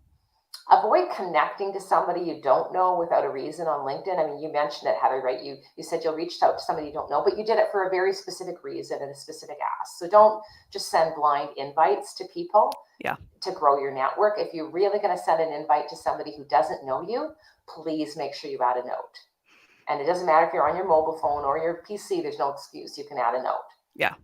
Avoid connecting to somebody you don't know without a reason on LinkedIn. I mean, you mentioned it, Heather, right? You said you reached out to somebody you don't know, but you did it for a very specific reason and a specific ask. So don't just send blind invites to people Yeah. to grow your network. If you're really going to send an invite to somebody who doesn't know you, please make sure you add a note. And it doesn't matter if you're on your mobile phone or your PC, there's no excuse. You can add a note. Yeah.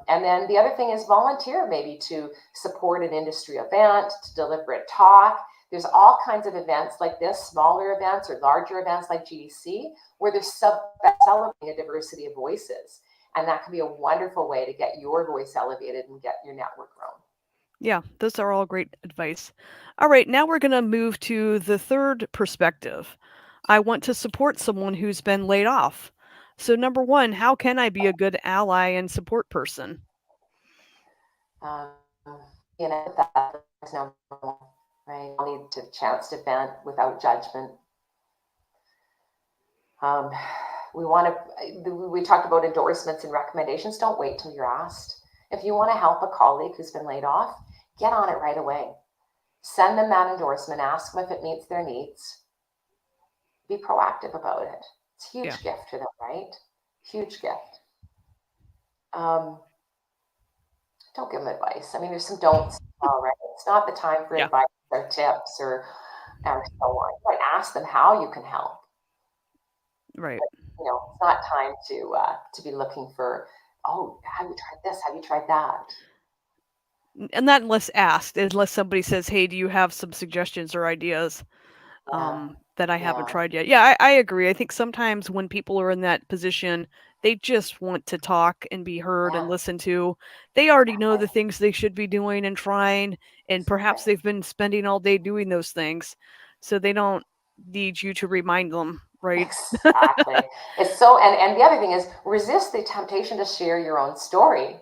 And then the other thing is volunteer maybe to support an industry event, to deliver a talk. There's all kinds of events like this, smaller events or larger events like GDC, where they're celebrating a diversity of voices. And that can be a wonderful way to get your voice elevated and get your network grown. Yeah. Those are all great advice. All right. Now we're going to move to the third perspective. I want to support someone who's been laid off. So, number one, how can I be a good ally and support person? Um, that's number one, right? You need to chance to vent without judgment. Um, we talked about endorsements and recommendations. Don't wait till you're asked. If you want to help a colleague who's been laid off, get on it right away. Send them that endorsement, ask them if it meets their needs. Be proactive about it. It's a Yeah. huge gift to them, right? Huge gift. Um, don't give them advice. I mean, there's some don'ts, all right? It's not the time for Yeah. advice or tips or so on. You might ask them how you can help. Right. But, it's not time to be looking for, oh, have you tried this? Have you tried that? And not unless asked, unless somebody says, "Hey, do you have some suggestions or ideas Yeah, that I haven't yeah, tried yet?" Yeah, I agree. I think sometimes when people are in that position, they just want to talk and be heard and yeah, listened to. They already know exactly, the things they should be doing and trying, and exactly, perhaps they've been spending all day doing those things, so they don't need you to remind them, right? exactly. It's so, and the other thing is resist the temptation to share your own story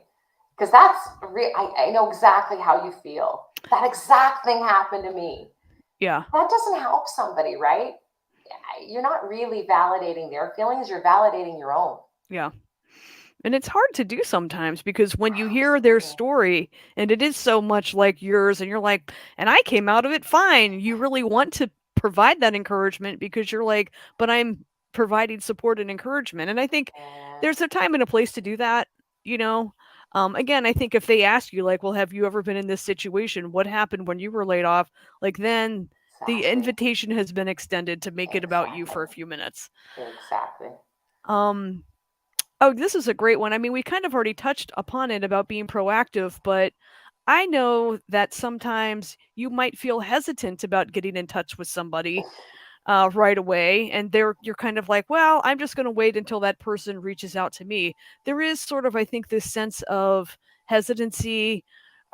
because I know exactly how you feel. That exact thing happened to me. Yeah. That doesn't help somebody, right? You're not really validating their feelings, you're validating your own. Yeah. And it's hard to do sometimes because when you hear their Absolutely. story and it is so much like yours and you're like, and I came out of it fine. You really want to provide that encouragement because you're like, but I'm providing support and encouragement. And I think Yeah, there's a time and a place to do that, you know. Again, I think if they ask you like, well, have you ever been in this situation? What happened when you were laid off? Like then the exactly. invitation has been extended to make it about you Exactly. for a few minutes. Exactly. Um Oh, this is a great one. I mean, we kind of already touched upon it about being proactive, but I know that sometimes you might feel hesitant about getting in touch with somebody right away, and you're kind of like, well, I'm just going to wait until that person reaches out to me. There is sort of, I think, this sense of hesitancy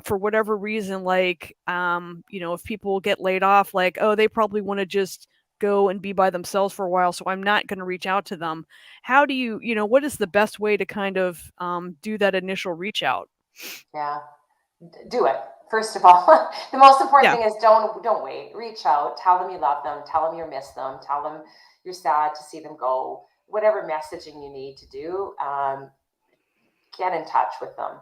for whatever reason, like, if people get laid off, like, oh, they probably want to just go and be by themselves for a while, so I'm not going to reach out to them. How do what is the best way to kind of do that initial reach out? Yeah. Do it. First of all, the most important Yeah. thing is don't wait. Reach out. Tell them you love them. Tell them you miss them. Tell them, you're sad to see them go, whatever messaging you need to do, get in touch with them.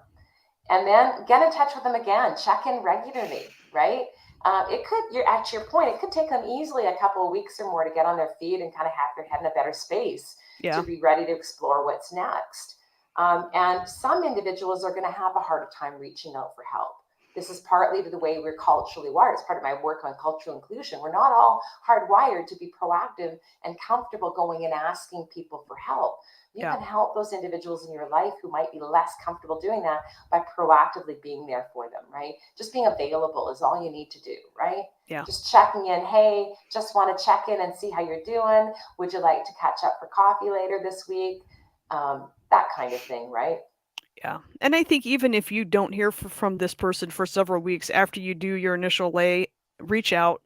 And then get in touch with them again, check in regularly, right? It could, you're at your point, it could take them easily a couple of weeks or more to get on their feet and kind of have their head in a better space to Yeah. be ready to explore what's next. And some individuals are going to have a harder time reaching out for help. This is partly to the way we're culturally wired. It's part of my work on cultural inclusion. We're not all hardwired to be proactive and comfortable going and asking people for help. You Yeah. can help those individuals in your life who might be less comfortable doing that by proactively being there for them, right? Just being available is all you need to do, right? Yeah. Just checking in. Hey, just want to check in and see how you're doing. Would you like to catch up for coffee later this week? That kind of thing, right? Yeah. And I think even if you don't hear from this person for several weeks after you do your initial reach out,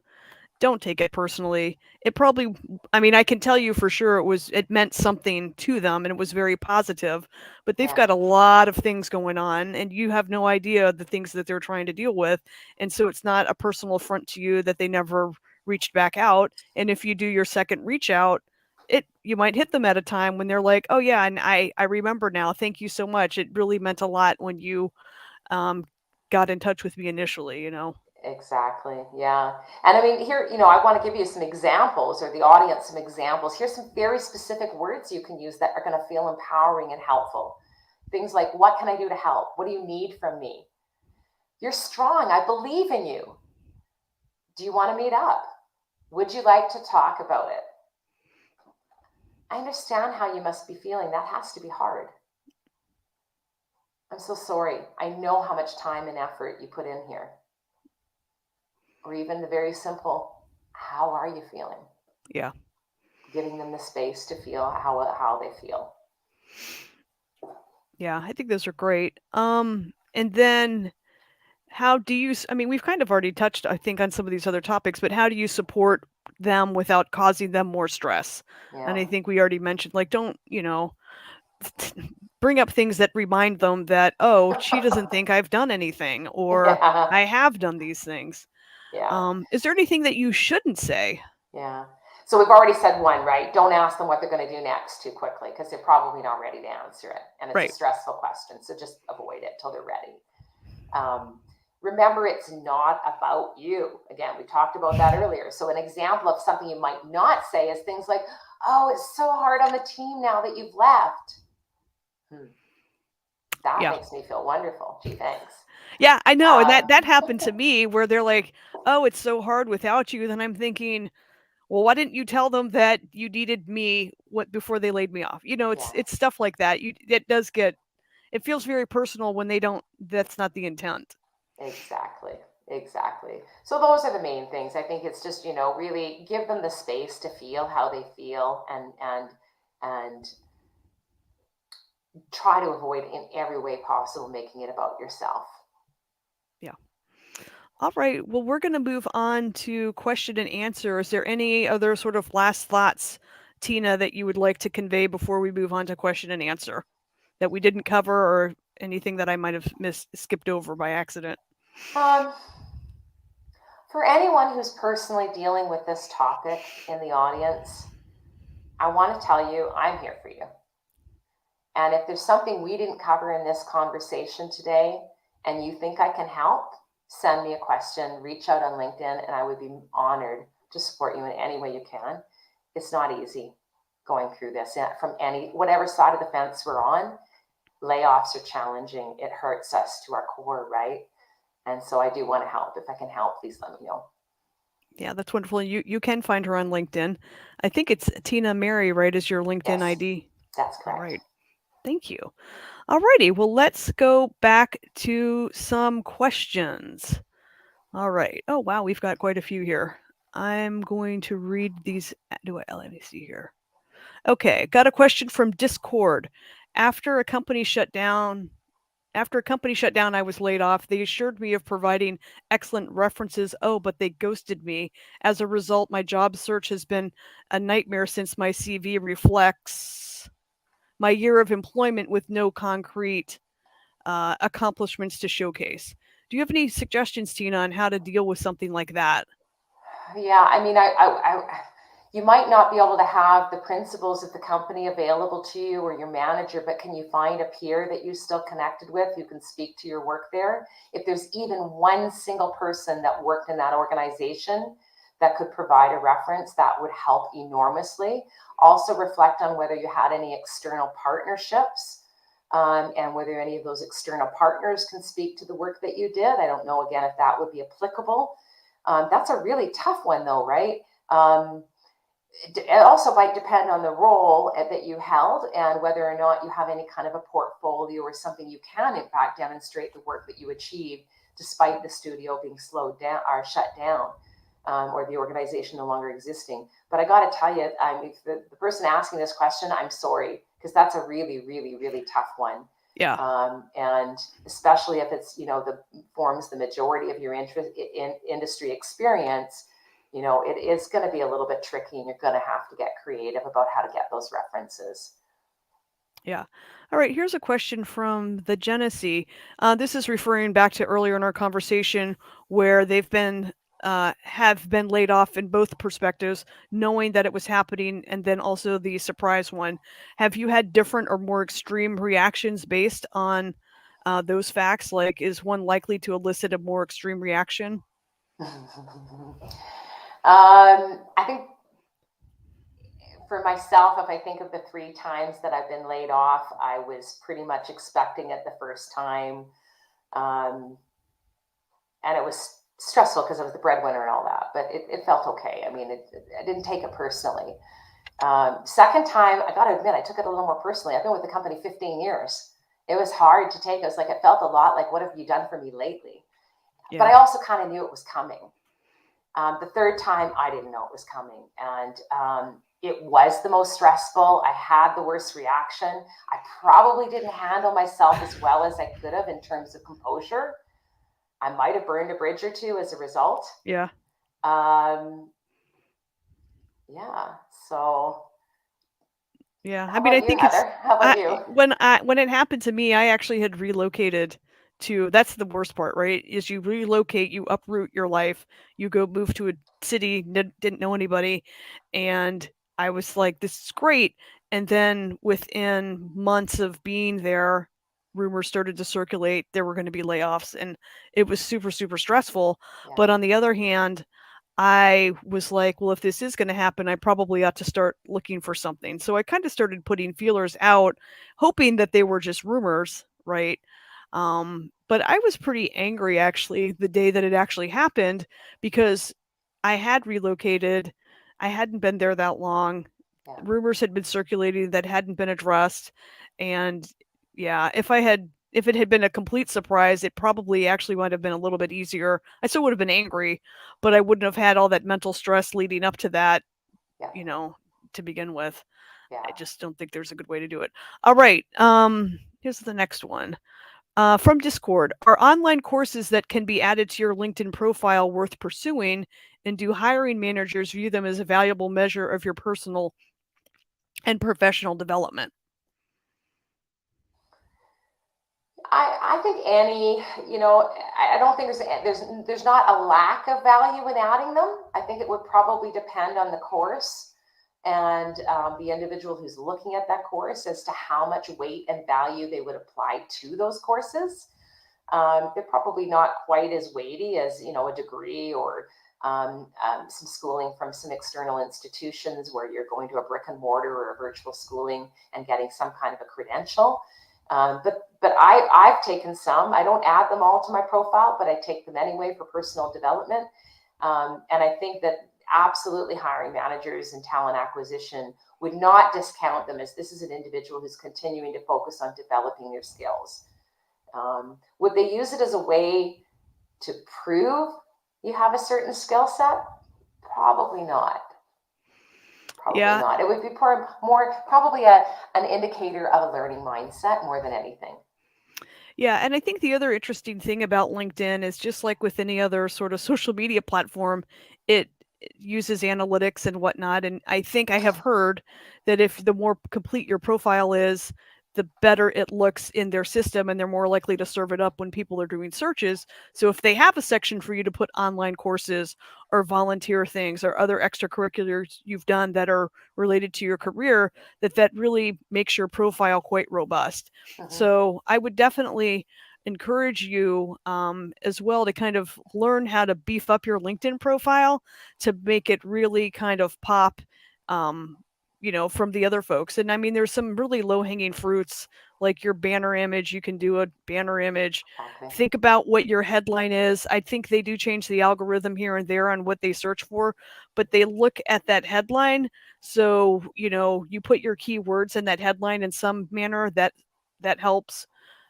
don't take it personally. It probably, I mean, I can tell you for sure it meant something to them and it was very positive, but they've Yeah, got a lot of things going on and you have no idea the things that they're trying to deal with. And so it's not a personal affront to you that they never reached back out. And if you do your second reach out, you might hit them at a time when they're like, oh yeah, and I remember now. Thank you so much. It really meant a lot when you um got in touch with me initially, you know. exactly. Yeah. And I mean, here, I want to give you some examples or the audience some examples. Here's some very specific words you can use that are going to feel empowering and helpful. Things like, what can I do to help? What do you need from me? You're strong. I believe in you. Do you want to meet up? Would you like to talk about it? I understand how you must be feeling. That has to be hard. I'm so sorry. I know how much time and effort you put in here. Or even the very simple, how are you feeling? Yeah. Giving them the space to feel how they feel. Yeah, I think those are great. And then how do you I mean, we've kind of already touched I think on some of these other topics, but how do you support them without causing them more stress? And Yeah. I think we already mentioned like don't, bring up things that remind them that, "Oh, she doesn't think I've done anything," or Yeah. "I have done these things." Yeah. Is there anything that you shouldn't say? Yeah. So we've already said one, right? Don't ask them what they're going to do next too quickly because they're probably not ready to answer it. And it's a Right. stressful question. So just avoid it till they're ready. Remember, it's not about you. Again, we talked about that earlier. So, an example of something you might not say is things like, oh, it's so hard on the team now that you've left. That Yeah. makes me feel wonderful. Gee, thanks. Yeah, I know, and that Um, happened to me where they're like, "Oh, it's so hard without you." Then I'm thinking, "Well, why didn't you tell them that you needed me what before they laid me off?" You know, yeah, it's stuff like that. It feels very personal when they don't that's not the intent. exactly. Exactly. So those are the main things. I think it's just, really give them the space to feel how they feel and try to avoid in every way possible making it about yourself. Yeah. All right. Well, we're going to move on to question and answer. Is there any other sort of last thoughts, Tina, that you would like to convey before we move on to question and answer that we didn't cover or anything that I might have skipped over by accident? Um, for anyone who's personally dealing with this topic in the audience, I want to tell you I'm here for you. And if there's something we didn't cover in this conversation today and you think I can help, send me a question, reach out on LinkedIn, and I would be honored to support you in any way you can. It's not easy going through this from whatever side of the fence we're on. Layoffs are challenging. It hurts us to our core, right? And so I do want to help. If I can help, please let me know. Yeah, that's wonderful. You can find her on LinkedIn. I think it's Tina Mary, right, is your LinkedIn Yes, ID. that's All correct. right. Thank you. Alrighty, well, let's go back to some questions. All right. Oh, wow, we've got quite a few here. I'm going to read these. Let me see here. Okay, got a question from Discord. After a company shut down, I was laid off. They assured me of providing excellent references. Oh, but they ghosted me. As a result, my job search has been a nightmare since my CV reflects my year of employment with no concrete accomplishments to showcase. Do you have any suggestions, Tina, on how to deal with something like that? Yeah, I mean, You might not be able to have the principals of the company available to you or your manager, but can you find a peer that you're still connected with who can speak to your work there? If there's even one single person that worked in that organization that could provide a reference, that would help enormously. Also reflect on whether you had any external partnerships, and whether any of those external partners can speak to the work that you did. I don't know, again, if that would be applicable. That's a really tough one though, right? It also might depend on the role that you held and whether or not you have any kind of a portfolio or something you can in fact demonstrate the work that you achieved despite the studio being slowed down or shut down, or the organization no longer existing. But I got to tell you, the person asking this question, I'm sorry, because that's a really, really, really tough one. Yeah. And especially if it's, forms the majority of your industry experience, it is going to be a little bit tricky, and you're going to have to get creative about how to get those references. Yeah. All right. Here's a question from the Genesee. This is referring back to earlier in our conversation where have been laid off in both perspectives, knowing that it was happening, and then also the surprise one. Have you had different or more extreme reactions based on those facts? Like, is one likely to elicit a more extreme reaction? I think for myself, if I think of the 3 times that I've been laid off, I was pretty much expecting it the first time. And it was stressful because I was the breadwinner and all that, but it felt okay. I mean, I didn't take it personally. Second time, I got to admit, I took it a little more personally. I've been with the company 15 years. It was hard to take. It was like, it felt a lot like, what have you done for me lately? Yeah. But I also kind of knew it was coming. The third time, I didn't know it was coming. And it was the most stressful. I had the worst reaction. I probably didn't handle myself as well as I could have in terms of composure. I might have burned a bridge or two as a result. Yeah. Yeah. So. Yeah. I mean, I think Heather? How about you? When it happened to me, I actually had relocated to, that's the worst part, right? Is you relocate, you uproot your life, you go move to a city, didn't know anybody, and I was like, this is great. And then within months of being there, rumors started to circulate there were going to be layoffs, and it was super, super stressful. Yeah. But on the other hand, I was like, well, if this is going to happen, I probably ought to start looking for something. So I kind of started putting feelers out, hoping that they were just rumors, right? But I was pretty angry actually the day that it actually happened, because I had relocated. I hadn't been there that long. Yeah. Rumors had been circulating that hadn't been addressed. And yeah, if it had been a complete surprise, it probably actually might have been a little bit easier. I still would have been angry, but I wouldn't have had all that mental stress leading up to that, yeah. To begin with. Yeah. I just don't think there's a good way to do it. All right. Here's the next one. From Discord, are online courses that can be added to your LinkedIn profile worth pursuing, and do hiring managers view them as a valuable measure of your personal and professional development? I think I don't think there's not a lack of value in adding them. I think it would probably depend on the course and the individual who's looking at that course as to how much weight and value they would apply to those courses. They're probably not quite as weighty as, a degree or some schooling from some external institutions where you're going to a brick and mortar or a virtual schooling and getting some kind of a credential. But I've taken some. I don't add them all to my profile, but I take them anyway for personal development. And I think that absolutely hiring managers and talent acquisition would not discount them as this is an individual who's continuing to focus on developing their skills. Would they use it as a way to prove you have a certain skill set? Probably not. Probably not. It would be more probably an indicator of a learning mindset more than anything. Yeah, and I think the other interesting thing about LinkedIn is, just like with any other sort of social media platform, it uses analytics and whatnot. And I think I have heard that if the more complete your profile is, the better it looks in their system, and they're more likely to serve it up when people are doing searches. So if they have a section for you to put online courses or volunteer things or other extracurriculars you've done that are related to your career, that really makes your profile quite robust. Mhm. So I would definitely encourage you as well to kind of learn how to beef up your LinkedIn profile to make it really kind of pop, um, from the other folks. And I mean, there's some really low hanging fruits like your banner image. You can do a banner image. Exactly. Think about what your headline is. I think they do change the algorithm here and there on what they search for, but they look at that headline. So, you put your keywords in that headline in some manner that helps.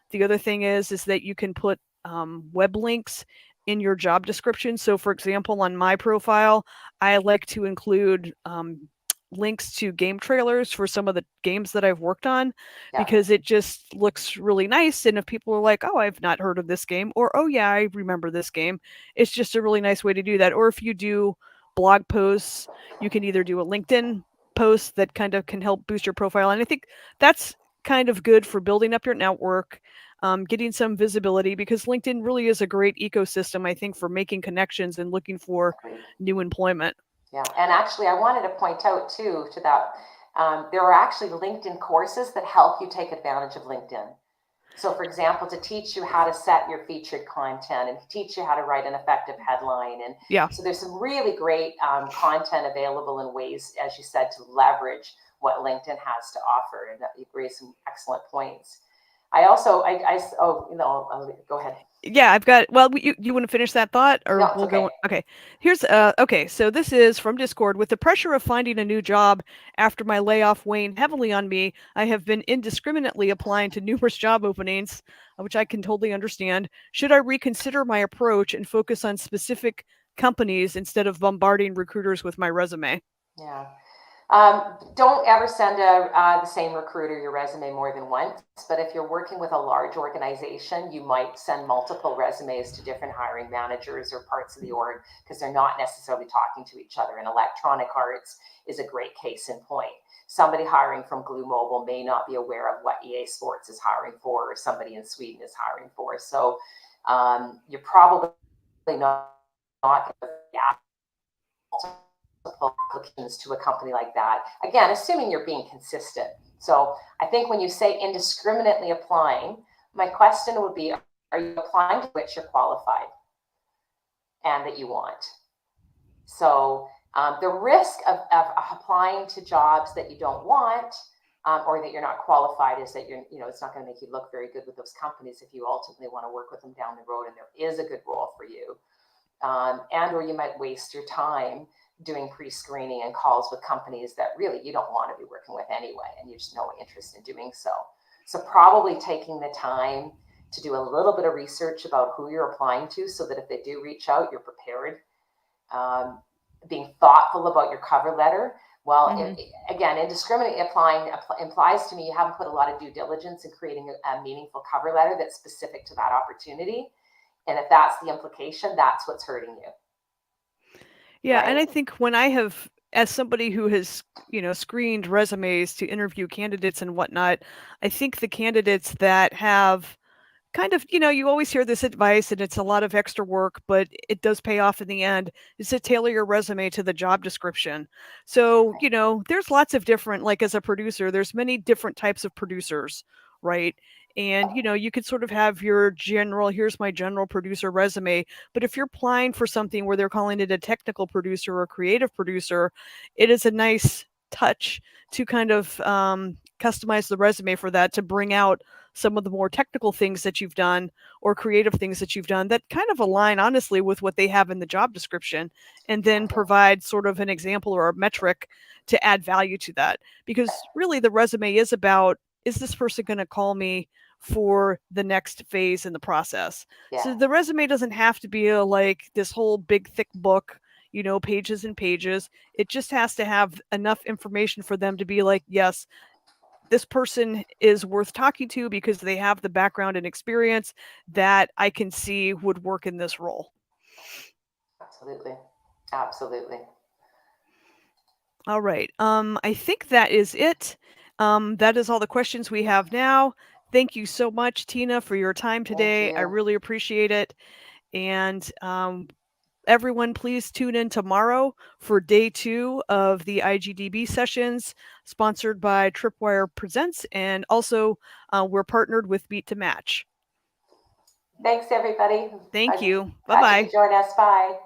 The other thing is that you can put web links in your job description. So, for example, on my profile, I like to include links to game trailers for some of the games that I've worked on Yeah. because it just looks really nice. And if people are like, oh, I've not heard of this game, or oh, yeah, I remember this game, it's just a really nice way to do that. Or if you do blog posts, you can either do a LinkedIn post that kind of can help boost your profile. And I think that's kind of good for building up your network, getting some visibility because LinkedIn really is a great ecosystem, I think, for making connections and looking for Agreed. new employment. Yeah, and actually, I wanted to point out too to that there are actually LinkedIn courses that help you take advantage of LinkedIn. So, for example, to teach you how to set your featured content and teach you how to write an effective headline, and Yeah. so there's some really great content available in ways, as you said, to leverage what LinkedIn has to offer, and you raised some excellent points. I also, oh, go ahead. Yeah, I've got. Well, you want to finish that thought, or No, it's we'll go? okay. Okay, here's. Okay, so this is from Discord. With the pressure of finding a new job after my layoff weighing heavily on me, I have been indiscriminately applying to numerous job openings, which I can totally understand. Should I reconsider my approach and focus on specific companies instead of bombarding recruiters with my resume? Yeah. Don't ever send the same recruiter your resume more than once. But if you're working with a large organization, you might send multiple resumes to different hiring managers or parts of the org because they're not necessarily talking to each other. And Electronic Arts is a great case in point. Somebody hiring from Glue Mobile may not be aware of what EA Sports is hiring for, or somebody in Sweden is hiring for. So you're probably not going to applications to a company like that. Again, assuming you're being consistent. So I think when you say indiscriminately applying, my question would be, are you applying to which you're qualified and that you want? So the risk of applying to jobs that you don't want or that you're not qualified is that it's not going to make you look very good with those companies if you ultimately want to work with them down the road and there is a good role for you. And or you might waste your time doing pre-screening and calls with companies that really you don't want to be working with anyway, and you just no interest in doing so. So probably taking the time to do a little bit of research about who you're applying to so that if they do reach out, you're prepared. Being thoughtful about your cover letter. Well, again, indiscriminately applying implies to me you haven't put a lot of due diligence in creating a meaningful cover letter that's specific to that opportunity. And if that's the implication, that's what's hurting you. Yeah, and Right? I think when I have, as somebody who has, screened resumes to interview candidates and whatnot, I think the candidates that have kind of, you always hear this advice and it's a lot of extra work, but it does pay off in the end, is to tailor your resume to the job description. So, there's lots of different, like as a producer, there's many different types of producers, right? And, you could sort of have your general, here's my general producer resume. But if you're applying for something where they're calling it a technical producer or creative producer, it is a nice touch to kind of customize the resume for that to bring out some of the more technical things that you've done or creative things that you've done that kind of align honestly with what they have in the job description, and then provide sort of an example or a metric to add value to that. Because really the resume is about, is this person going to call me for the next phase in the process? Yeah. So the resume doesn't have to be like this whole big thick book, pages and pages. It just has to have enough information for them to be like, yes, this person is worth talking to because they have the background and experience that I can see would work in this role. Absolutely. Absolutely. All right. I think that is it. That is all the questions we have now. Thank you so much, Tina, for your time today. I you. really appreciate it. And everyone, please tune in tomorrow for day 2 of the IGDB sessions, sponsored by Tripwire Presents, and also we're partnered with Beat to Match. Thanks, everybody. Thank you. Glad you Bye-bye. could join us. Bye.